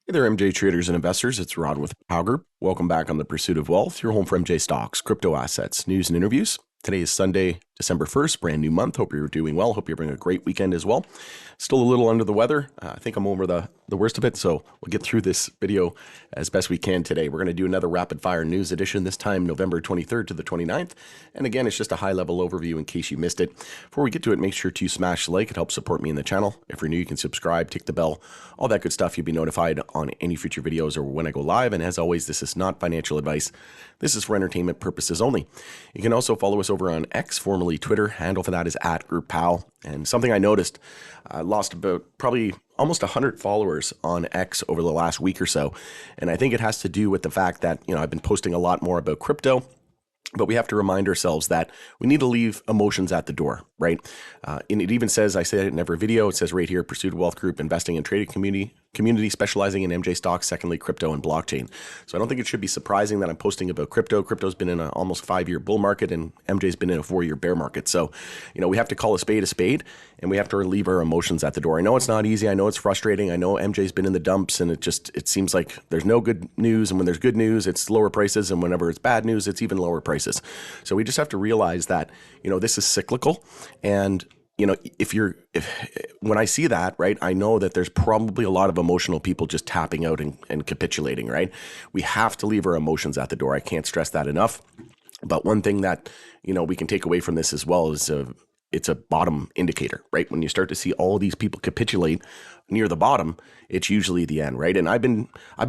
Hey there, MJ traders and investors. It's Rod with Power Group. Welcome back on the Pursuit of Wealth, your home for MJ stocks, crypto assets, news, and interviews. Today is Sunday, December 1st, brand new month. Hope you're doing well. Hope you're having a great weekend as well. Still a little under the weather. I think I'm over the worst of it, so we'll get through this video as best we can today. We're going to do another rapid fire news edition, this time November 23rd to the 29th. And again, it's just a high level overview in case you missed it. Before we get to it, make sure to smash the like. It helps support me in the channel. If you're new, you can subscribe, tick the bell, all that good stuff. You'll be notified on any future videos or when I go live. And as always, this is not financial advice. This is for entertainment purposes only. You can also follow us over on X, formerly Twitter. Handle for that is @GroupPal. And something I noticed, I lost about probably almost 100 followers on X over the last week or so. And I think it has to do with the fact that, I've been posting a lot more about crypto. But we have to remind ourselves that we need to leave emotions at the door, right? And it even says, I say it in every video, it says right here, Pursuit of Wealth Group, investing in trading community specializing in MJ stocks, secondly, crypto and blockchain. So I don't think it should be surprising that I'm posting about crypto. Crypto's been in an almost 5-year bull market and MJ's been in a 4-year bear market. So, we have to call a spade, and we have to leave our emotions at the door. I know it's not easy. I know it's frustrating. I know MJ's been in the dumps and it seems like there's no good news. And when there's good news, it's lower prices. And whenever it's bad news, it's even lower prices. So we just have to realize that, this is cyclical. And when I see that, right, I know that there's probably a lot of emotional people just tapping out and capitulating, right? We have to leave our emotions at the door. I can't stress that enough. But one thing that, we can take away from this as well is it's a bottom indicator, right? When you start to see all of these people capitulate near the bottom, it's usually the end, right? And I've been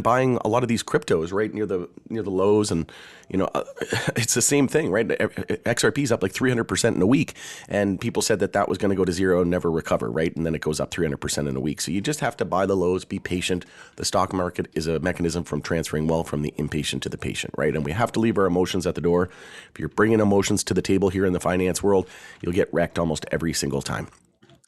buying a lot of these cryptos right near the lows, and it's the same thing, right? XRP's up like 300% in a week, and people said that was going to go to zero and never recover, right? And then it goes up 300% in a week. So you just have to buy the lows, be patient. The stock market is a mechanism from transferring wealth from the impatient to the patient, right? And we have to leave our emotions at the door. If you're bringing emotions to the table here in the finance world, you'll get wrecked almost every single time.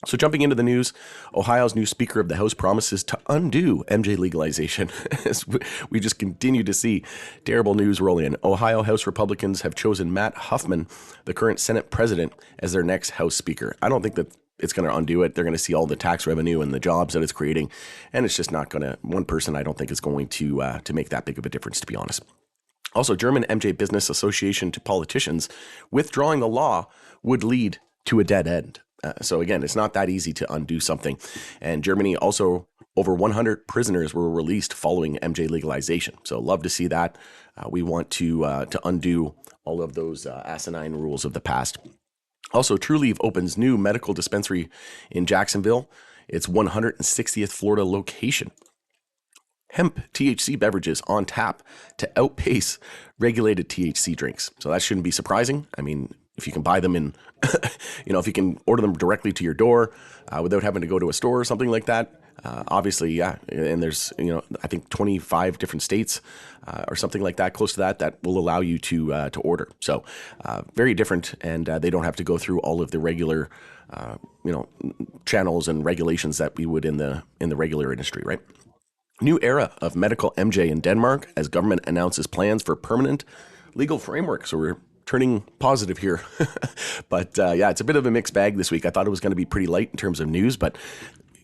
So jumping into the news, Ohio's new Speaker of the House promises to undo MJ legalization. As we just continue to see terrible news roll in. Ohio House Republicans have chosen Matt Huffman, the current Senate president, as their next House Speaker. I don't think that it's going to undo it. They're going to see all the tax revenue and the jobs that it's creating, and it's just not going to. One person, I don't think, is going to make that big of a difference, to be honest. Also, German MJ Business Association to politicians, withdrawing the law would lead to a dead end. So again, it's not that easy to undo something. And Germany also, over 100 prisoners were released following MJ legalization. So love to see that. We want to undo all of those asinine rules of the past. Also, Trulieve opens new medical dispensary in Jacksonville. It's 160th Florida location. Hemp THC beverages on tap to outpace regulated THC drinks. So that shouldn't be surprising. I mean, if you can buy them in, if you can order them directly to your door without having to go to a store or something like that, obviously, yeah. And there's, I think 25 different states or something like that, close to that will allow you to order. So very different, and they don't have to go through all of the regular, channels and regulations that we would in the regular industry, right? New era of medical MJ in Denmark as government announces plans for permanent legal framework. So we're turning positive here. But yeah, it's a bit of a mixed bag this week. I thought it was going to be pretty light in terms of news, but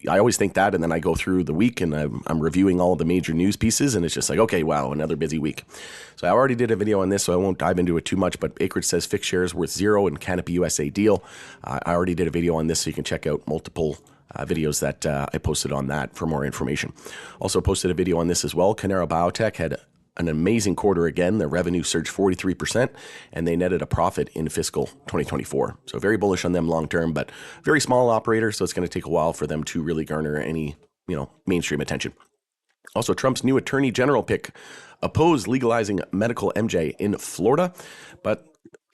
I always think that, and then I go through the week and I'm reviewing all the major news pieces, and it's just like, okay, wow, another busy week. So I already did a video on this, so I won't dive into it too much, but Acreage says fixed shares worth zero in Canopy USA deal. I already did a video on this, so you can check out multiple videos that I posted on that for more information. Also posted a video on this as well. Cannara Biotech had an amazing quarter again. Their revenue surged 43%, and they netted a profit in fiscal 2024. So very bullish on them long term, but very small operator, so it's going to take a while for them to really garner any, mainstream attention. Also, Trump's new attorney general pick opposed legalizing medical MJ in Florida, but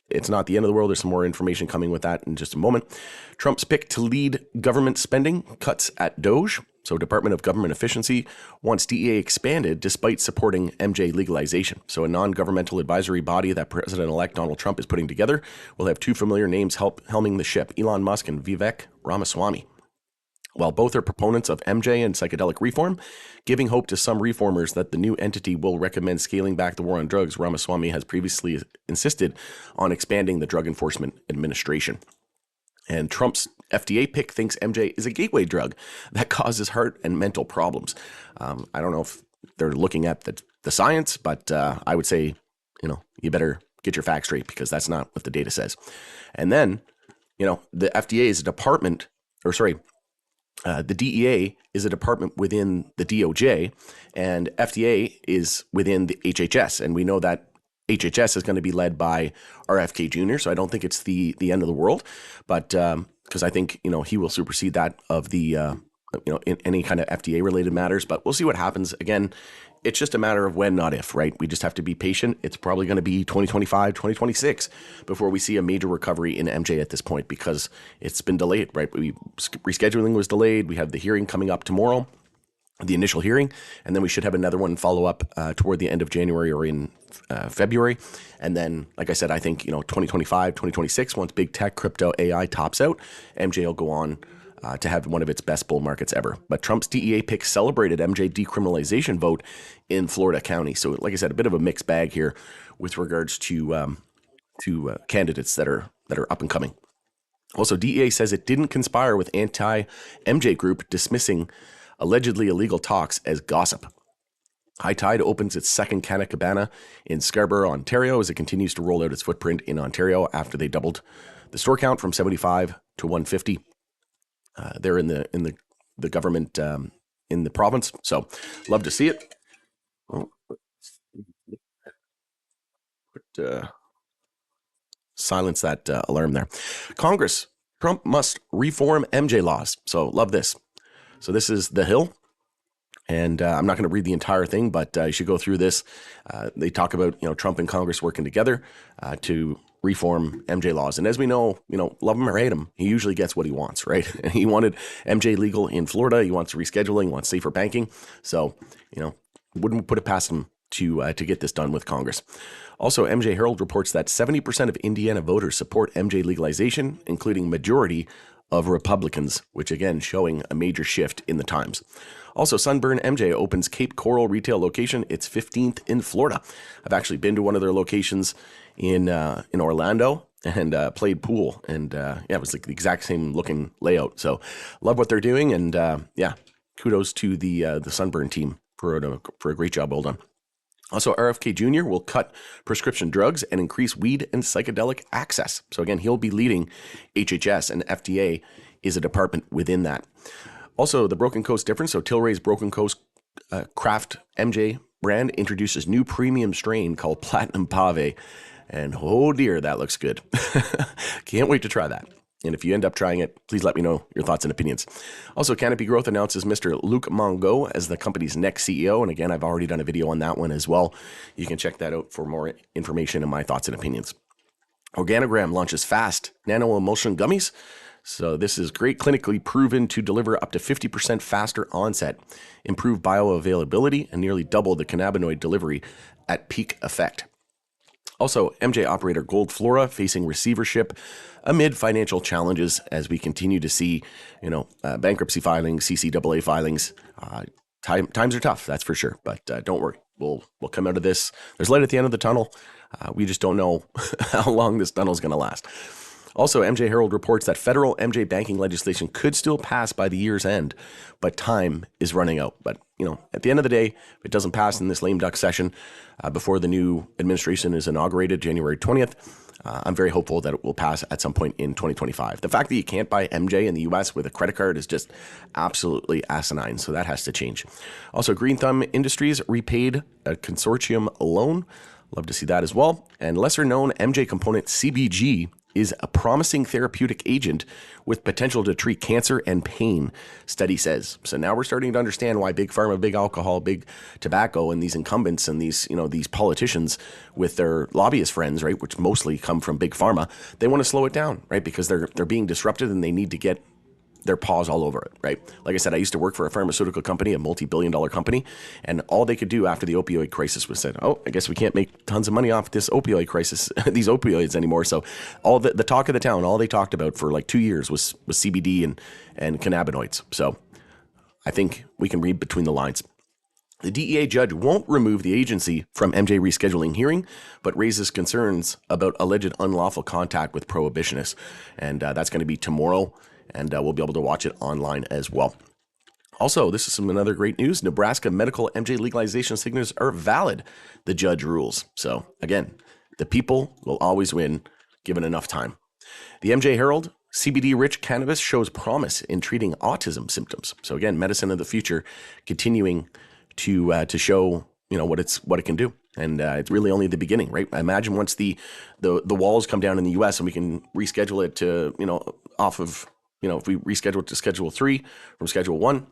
it's not the end of the world. There's some more information coming with that in just a moment. Trump's pick to lead government spending cuts at DOGE. So Department of Government Efficiency wants DEA expanded despite supporting MJ legalization. So a non-governmental advisory body that President-elect Donald Trump is putting together will have two familiar names helming the ship, Elon Musk and Vivek Ramaswamy. While both are proponents of MJ and psychedelic reform, giving hope to some reformers that the new entity will recommend scaling back the war on drugs, Ramaswamy has previously insisted on expanding the Drug Enforcement Administration. And Trump's FDA pick thinks MJ is a gateway drug that causes heart and mental problems. I don't know if they're looking at the science, but I would say, you better get your facts straight because that's not what the data says. And then, the FDA is a department, or sorry, the DEA is a department within the DOJ, and FDA is within the HHS. And we know that HHS is going to be led by RFK Jr., so I don't think it's the end of the world, but because I think, he will supersede that of the, in any kind of FDA related matters, but we'll see what happens. Again, it's just a matter of when, not if, right? We just have to be patient. It's probably going to be 2025, 2026 before we see a major recovery in MJ at this point because it's been delayed, right? Rescheduling was delayed. We have the hearing coming up tomorrow, the initial hearing, and then we should have another one follow up toward the end of January or in February. And then, like I said, I think, 2025, 2026, once big tech, crypto, AI tops out, MJ will go on to have one of its best bull markets ever. But Trump's DEA pick celebrated MJ decriminalization vote in Florida County. So, like I said, a bit of a mixed bag here with regards to candidates that are up and coming. Also, DEA says it didn't conspire with anti-MJ group dismissing allegedly illegal talks as gossip. High Tide opens its second Canna Cabana in Scarborough, Ontario, as it continues to roll out its footprint in Ontario after they doubled the store count from 75 to 150. They're in the government in the province, so love to see it. Silence that alarm there. Congress, Trump must reform MJ laws. So love this. So this is The Hill. And I'm not going to read the entire thing, but you should go through this. They talk about, Trump and Congress working together to reform MJ laws. And as we know, love him or hate him, he usually gets what he wants, right? And he wanted MJ legal in Florida. He wants rescheduling, he wants safer banking. So, wouldn't put it past him to get this done with Congress. Also, MJ Herald reports that 70% of Indiana voters support MJ legalization, including majority of Republicans, which again showing a major shift in the times. Also, Sunburn MJ opens Cape Coral retail location. It's 15th in Florida. I've actually been to one of their locations in Orlando and played pool. And it was like the exact same looking layout. So love what they're doing. And kudos to the Sunburn team for a great job well done. Also, RFK Jr. will cut prescription drugs and increase weed and psychedelic access. So again, he'll be leading HHS, and FDA is a department within that. Also, the Broken Coast difference. So Tilray's Broken Coast Craft MJ brand introduces new premium strain called Platinum Pave. And oh dear, that looks good. Can't wait to try that. And if you end up trying it, please let me know your thoughts and opinions. Also, Canopy Growth announces Mr. Luc Mongeau as the company's next CEO. And again, I've already done a video on that one as well. You can check that out for more information and my thoughts and opinions. Organogram launches fast nano-emulsion gummies. So this is great, clinically proven to deliver up to 50% faster onset, improve bioavailability, and nearly double the cannabinoid delivery at peak effect. Also, MJ operator Gold Flora facing receivership amid financial challenges as we continue to see, bankruptcy filings, CCAA filings. Times are tough, that's for sure. But don't worry, we'll come out of this. There's light at the end of the tunnel. We just don't know how long this tunnel is going to last. Also, MJ Herald reports that federal MJ banking legislation could still pass by the year's end, but time is running out. But, at the end of the day, if it doesn't pass in this lame duck session before the new administration is inaugurated January 20th, I'm very hopeful that it will pass at some point in 2025. The fact that you can't buy MJ in the U.S. with a credit card is just absolutely asinine, so that has to change. Also, Green Thumb Industries repaid a consortium loan. Love to see that as well. And lesser known MJ component CBG is a promising therapeutic agent with potential to treat cancer and pain, study says. So now we're starting to understand why big pharma, big alcohol, big tobacco, and these incumbents and these politicians with their lobbyist friends, right, which mostly come from big pharma, they want to slow it down, right, because they're being disrupted and they need to get their paws all over it, right? Like I said, I used to work for a pharmaceutical company, a multi-billion-dollar company, and all they could do after the opioid crisis was said, I guess we can't make tons of money off this opioid crisis, these opioids anymore. So all the talk of the town, all they talked about for like 2 years was CBD and cannabinoids. So I think we can read between the lines. The DEA judge won't remove the agency from MJ rescheduling hearing, but raises concerns about alleged unlawful contact with prohibitionists. And that's going to be tomorrow, and we'll be able to watch it online as well. Also, this is some another great news. Nebraska medical MJ legalization signatures are valid, the judge rules. So again, the people will always win given enough time. The MJ Herald, CBD-rich cannabis shows promise in treating autism symptoms. So again, medicine of the future continuing to show what it can do, and it's really only the beginning, right? I imagine once the walls come down in the U.S. and we can reschedule it to off of if we reschedule it to Schedule 3 from Schedule 1,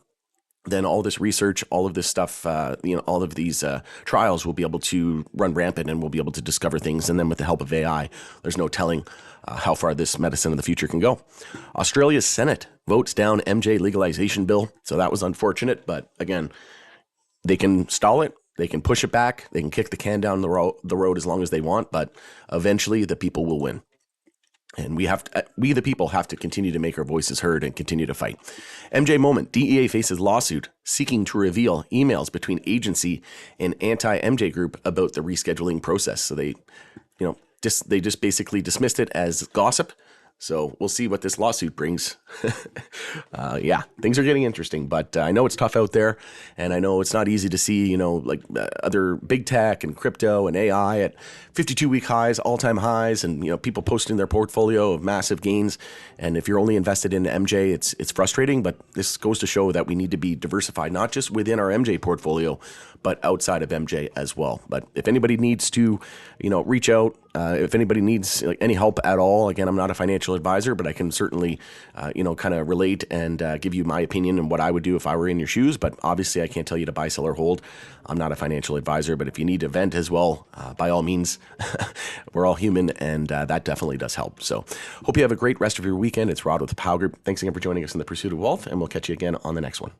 then all this research, all of this stuff, all of these trials will be able to run rampant, and we'll be able to discover things. And then with the help of AI, there's no telling how far this medicine of the future can go. Australia's Senate votes down MJ legalization bill. So that was unfortunate. But again, they can stall it. They can push it back. They can kick the can down the road as long as they want. But eventually the people will win. And we the people have to continue to make our voices heard and continue to fight. MJ moment, DEA faces lawsuit seeking to reveal emails between agency and anti-MJ group about the rescheduling process. So they just basically dismissed it as gossip. So we'll see what this lawsuit brings. Things are getting interesting, but I know it's tough out there, and I know it's not easy to see, other big tech and crypto and AI at 52-week highs, all-time highs, and, people posting their portfolio of massive gains. And if you're only invested in MJ, it's frustrating, but this goes to show that we need to be diversified, not just within our MJ portfolio, but outside of MJ as well. But if anybody needs to, reach out, if anybody needs any help at all, again, I'm not a financial advisor, but I can certainly, kind of relate and give you my opinion and what I would do if I were in your shoes. But obviously, I can't tell you to buy, sell, or hold. I'm not a financial advisor, but if you need to vent as well, by all means, we're all human, and that definitely does help. So hope you have a great rest of your weekend. It's Rod with the Pow Group. Thanks again for joining us in the pursuit of wealth, and we'll catch you again on the next one.